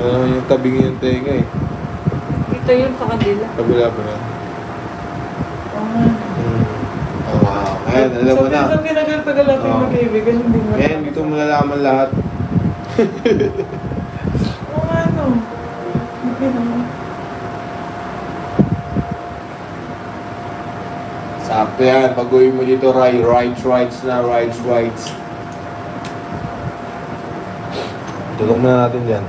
yung tabing yung tenga eh. Dito yun sa kanila. Kabila pa yan. Oh, wow. Ayan, alam mo na. Sa tinagal-tagal natin mag-ibig, hindi mo. Ayan, dito mo malalaman lahat. Oo nga, no. Okay naman. Sakto yan. Pag-uwi mo dito, rights na, rights. Tulog na natin dyan.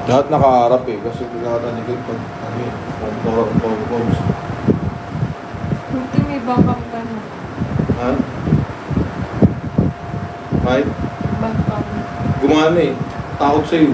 Lahat nakaharap eh, kasi pinakatanikid pag ano eh, pom-poms. Buti may backup ka na. Ha? May? Backup. Gumana eh, takot sa'yo.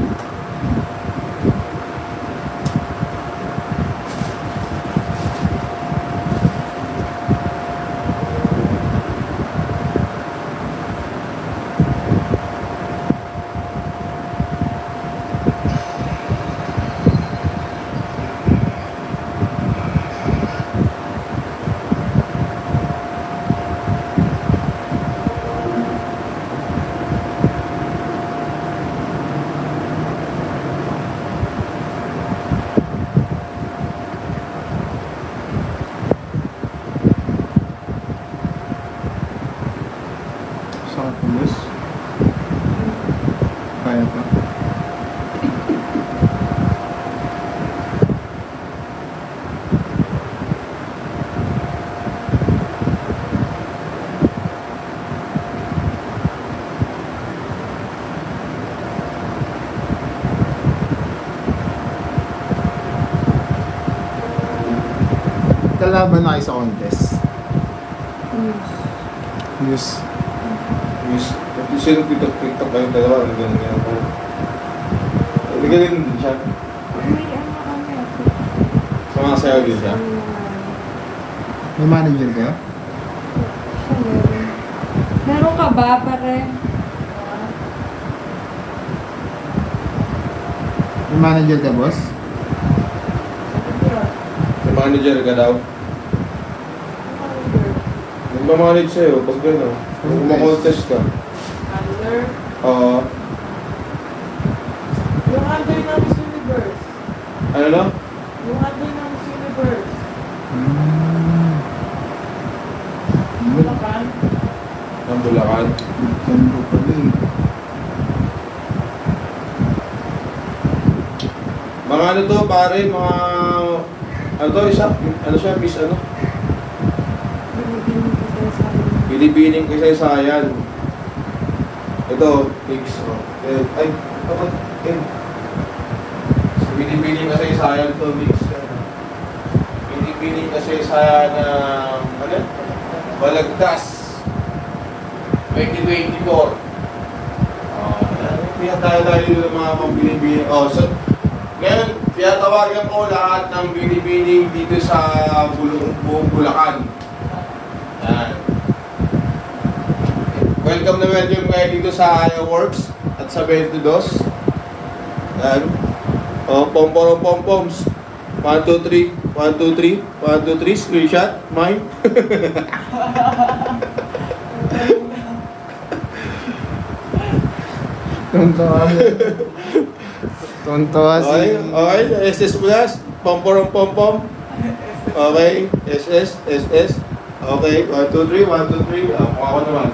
Sa pulis. Kaya pa. Kalaban na kayo sa contest. News. Miss, sino TikTok kayong dalawa, nagaling niya ako. Nagaling din siya. May ano kami ako. Sumasayaw din siya. May manager kayo? Siya meron. Meron ka ba, pare? May manager ka, boss? May manager ka daw. Nagmamanage sa'yo, pag gano'n. Kung makontest ka. Under? Oo. Yung under na Miss Universe. Ano na? Yung under na Miss Universe. Bulacan? Ng Bulacan. Ganda pala eh. Mga ano to, pare, mga... Ano to, isa? Ano siya, miss ano? Binibining ko sa'yo sa amin. Binibining kasaysayan. Ito, mix. Oh. Ay, dapat, so, binibining kasaysayan to, mix. Binibining kasaysayan na, ano? Balagtas. 2024. Kaya tayo ng mga binibining. Oh, so, ngayon, kaya tawagan ko lahat ng binibining dito sa buong Bulacan. Yan. Welcome na welcome kayo dito sa Works at sa 22. Yan. Oh, pom-poms. 1, 2, 3. 1, 2, 3. 1, 2, 3. Screenshot. Mine. Tontawa si... Okay. SS Plus. Pom-pom. Okay. SS. Okay. 1, 2, 3. 1, 2, 3. Mukha ko naman.